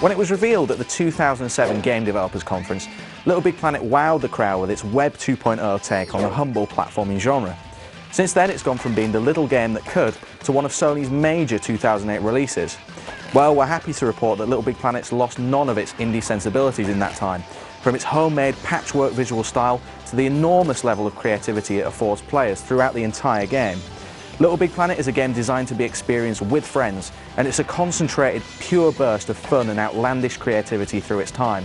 When it was revealed at the 2007 Game Developers Conference, Little Big Planet wowed the crowd with its Web 2.0 take on the humble platforming genre. Since then, it's gone from being the little game that could to one of Sony's major 2008 releases. Well, we're happy to report that Little Big Planet's lost none of its indie sensibilities in that time, from its homemade patchwork visual style to the enormous level of creativity it affords players throughout the entire game. Little Big Planet is a game designed to be experienced with friends, and it's a concentrated, pure burst of fun and outlandish creativity through its time.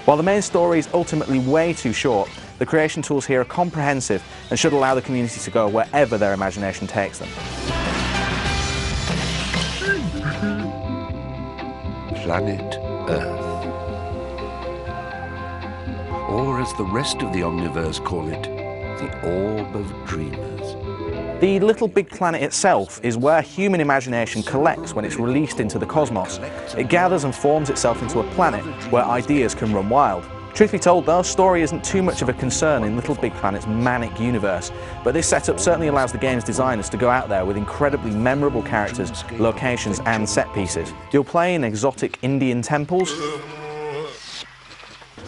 While the main story is ultimately way too short, the creation tools here are comprehensive and should allow the community to go wherever their imagination takes them. Planet Earth. Or as the rest of the Omniverse call it, the Orb of Dreamers. The Little Big Planet itself is where human imagination collects when it's released into the cosmos. It gathers and forms itself into a planet where ideas can run wild. Truth be told though, story isn't too much of a concern in Little Big Planet's manic universe, but this setup certainly allows the game's designers to go out there with incredibly memorable characters, locations and set pieces. You'll play in exotic Indian temples,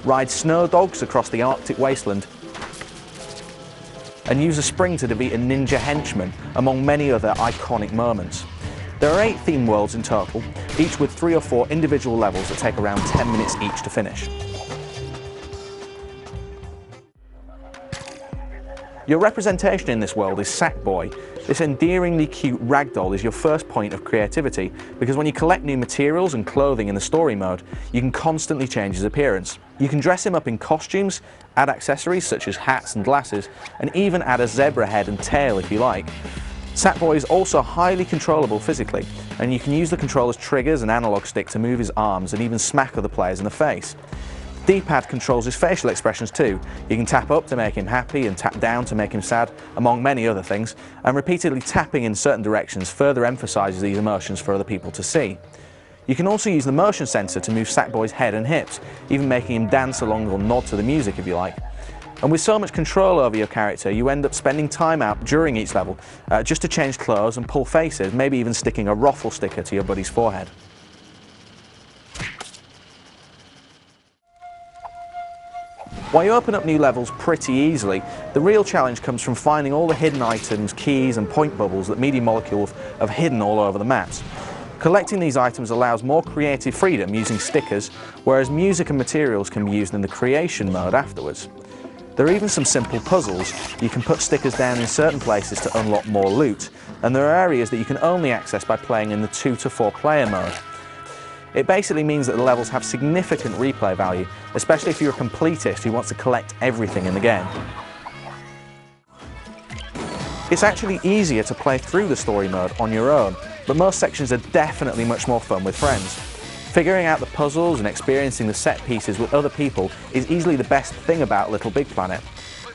ride snow dogs across the Arctic wasteland, and use a spring to defeat a ninja henchman, among many other iconic moments. There are 8 theme worlds in total, each with 3 or 4 individual levels that take around 10 minutes each to finish. Your representation in this world is Sackboy. This endearingly cute ragdoll is your first point of creativity, because when you collect new materials and clothing in the story mode, you can constantly change his appearance. You can dress him up in costumes, add accessories such as hats and glasses, and even add a zebra head and tail if you like. Sackboy is also highly controllable physically, and you can use the controller's triggers and analog stick to move his arms and even smack other players in the face. D-pad controls his facial expressions too. You can tap up to make him happy and tap down to make him sad, among many other things, and repeatedly tapping in certain directions further emphasises these emotions for other people to see. You can also use the motion sensor to move Sackboy's head and hips, even making him dance along or nod to the music if you like. And with so much control over your character, you end up spending time out during each level just to change clothes and pull faces, maybe even sticking a ruffle sticker to your buddy's forehead. While you open up new levels pretty easily, the real challenge comes from finding all the hidden items, keys and point bubbles that Media Molecule have hidden all over the maps. Collecting these items allows more creative freedom using stickers, whereas music and materials can be used in the creation mode afterwards. There are even some simple puzzles. You can put stickers down in certain places to unlock more loot, and there are areas that you can only access by playing in the 2 to 4 player mode. It basically means that the levels have significant replay value, especially if you're a completist who wants to collect everything in the game. It's actually easier to play through the story mode on your own, but most sections are definitely much more fun with friends. Figuring out the puzzles and experiencing the set pieces with other people is easily the best thing about Little Big Planet.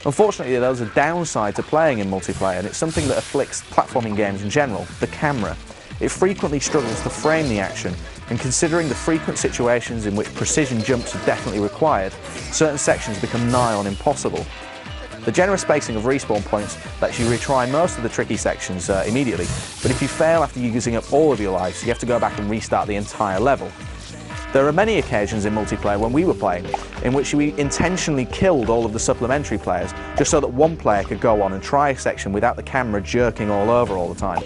Unfortunately, there's a downside to playing in multiplayer, and it's something that afflicts platforming games in general: the camera. It frequently struggles to frame the action, and considering the frequent situations in which precision jumps are definitely required, certain sections become nigh on impossible. The generous spacing of respawn points lets you retry most of the tricky sections immediately, but if you fail after using up all of your lives, you have to go back and restart the entire level. There are many occasions in multiplayer when we were playing in which we intentionally killed all of the supplementary players just so that one player could go on and try a section without the camera jerking all over all the time.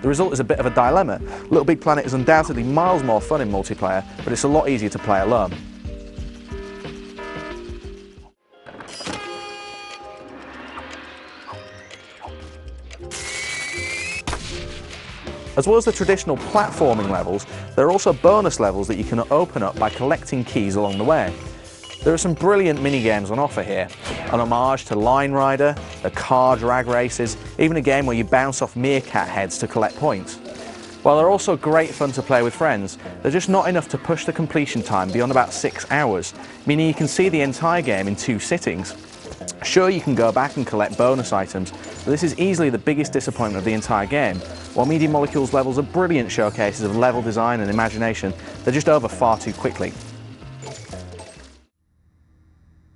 The result is a bit of a dilemma. Little Big Planet is undoubtedly miles more fun in multiplayer, but it's a lot easier to play alone. As well as the traditional platforming levels, there are also bonus levels that you can open up by collecting keys along the way. There are some brilliant mini-games on offer here, an homage to Line Rider, the car drag races, even a game where you bounce off meerkat heads to collect points. While they're also great fun to play with friends, they're just not enough to push the completion time beyond about 6 hours, meaning you can see the entire game in 2 sittings. Sure, you can go back and collect bonus items, but this is easily the biggest disappointment of the entire game. While Media Molecule's levels are brilliant showcases of level design and imagination, they're just over far too quickly.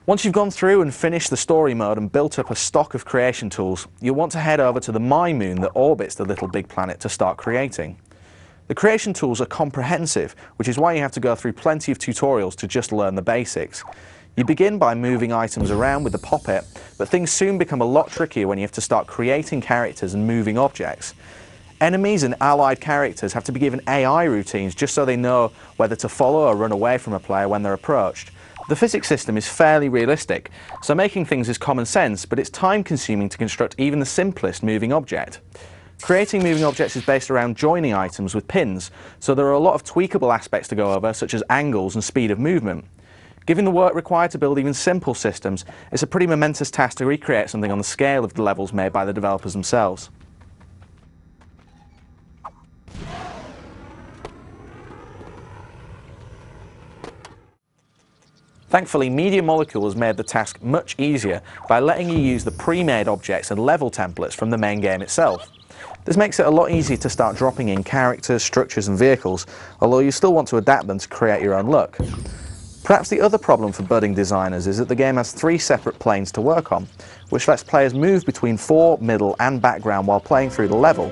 Once you've gone through and finished the story mode and built up a stock of creation tools, you'll want to head over to the My Moon that orbits the Little Big Planet to start creating. The creation tools are comprehensive, which is why you have to go through plenty of tutorials to just learn the basics. You begin by moving items around with the pop-it, but things soon become a lot trickier when you have to start creating characters and moving objects. Enemies and allied characters have to be given AI routines just so they know whether to follow or run away from a player when they're approached. The physics system is fairly realistic, so making things is common sense, but it's time-consuming to construct even the simplest moving object. Creating moving objects is based around joining items with pins, so there are a lot of tweakable aspects to go over, such as angles and speed of movement. Given the work required to build even simple systems, it's a pretty momentous task to recreate something on the scale of the levels made by the developers themselves. Thankfully, Media Molecule has made the task much easier by letting you use the pre-made objects and level templates from the main game itself. This makes it a lot easier to start dropping in characters, structures and vehicles, although you still want to adapt them to create your own look. Perhaps the other problem for budding designers is that the game has 3 separate planes to work on, which lets players move between fore, middle and background while playing through the level.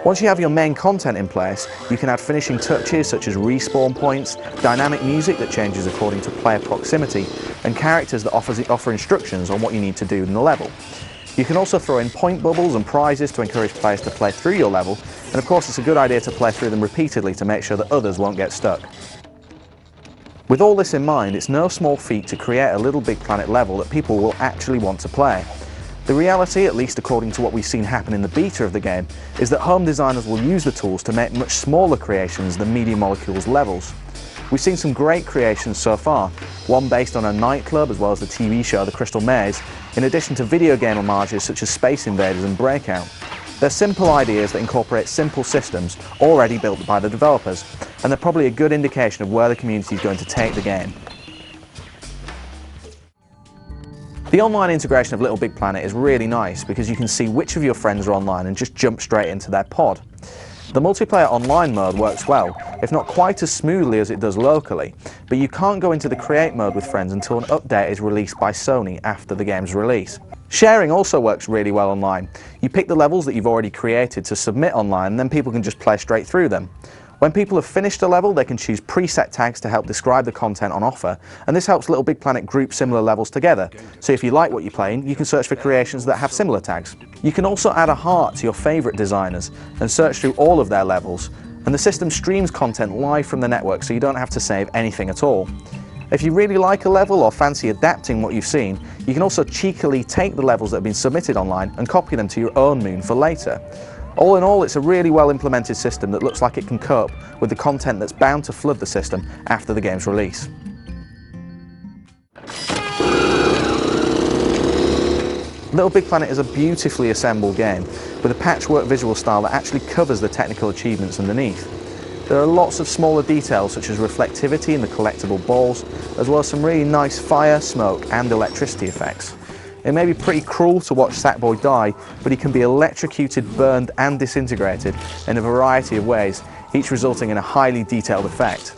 Once you have your main content in place, you can add finishing touches such as respawn points, dynamic music that changes according to player proximity, and characters that offer instructions on what you need to do in the level. You can also throw in point bubbles and prizes to encourage players to play through your level, and of course it's a good idea to play through them repeatedly to make sure that others won't get stuck. With all this in mind, it's no small feat to create a Little Big Planet level that people will actually want to play. The reality, at least according to what we've seen happen in the beta of the game, is that home designers will use the tools to make much smaller creations than Media Molecule's levels. We've seen some great creations so far, one based on a nightclub as well as the TV show The Crystal Maze, in addition to video game homages such as Space Invaders and Breakout. They're simple ideas that incorporate simple systems already built by the developers, and they're probably a good indication of where the community is going to take the game. The online integration of Little Big Planet is really nice because you can see which of your friends are online and just jump straight into their pod. The multiplayer online mode works well, if not quite as smoothly as it does locally, but you can't go into the create mode with friends until an update is released by Sony after the game's release. Sharing also works really well online. You pick the levels that you've already created to submit online and then people can just play straight through them. When people have finished a level, they can choose preset tags to help describe the content on offer, and this helps Little Big Planet group similar levels together, so if you like what you're playing, you can search for creations that have similar tags. You can also add a heart to your favourite designers and search through all of their levels, and the system streams content live from the network so you don't have to save anything at all. If you really like a level or fancy adapting what you've seen, you can also cheekily take the levels that have been submitted online and copy them to your own moon for later. All in all, it's a really well implemented system that looks like it can cope with the content that's bound to flood the system after the game's release. Little Big Planet is a beautifully assembled game with a patchwork visual style that actually covers the technical achievements underneath. There are lots of smaller details such as reflectivity in the collectible balls, as well as some really nice fire, smoke and electricity effects. It may be pretty cruel to watch Sackboy die, but he can be electrocuted, burned and disintegrated in a variety of ways, each resulting in a highly detailed effect.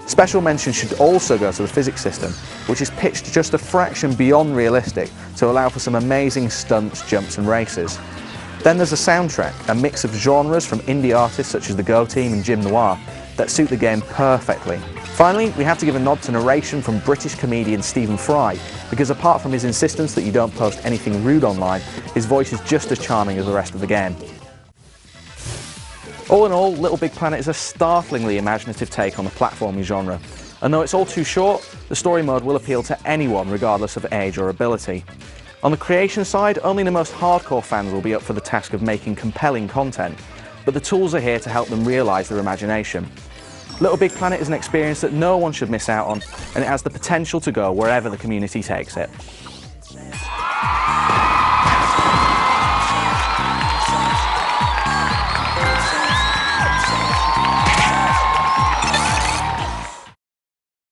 Special mention should also go to the physics system, which is pitched just a fraction beyond realistic to allow for some amazing stunts, jumps and races. Then there's the soundtrack, a mix of genres from indie artists such as the Go Team and Jim Noir that suit the game perfectly. Finally, we have to give a nod to narration from British comedian Stephen Fry, because apart from his insistence that you don't post anything rude online, his voice is just as charming as the rest of the game. All in all, Little Big Planet is a startlingly imaginative take on the platforming genre, and though it's all too short, the story mode will appeal to anyone regardless of age or ability. On the creation side, only the most hardcore fans will be up for the task of making compelling content, but the tools are here to help them realise their imagination. Little Big Planet is an experience that no one should miss out on, and it has the potential to go wherever the community takes it.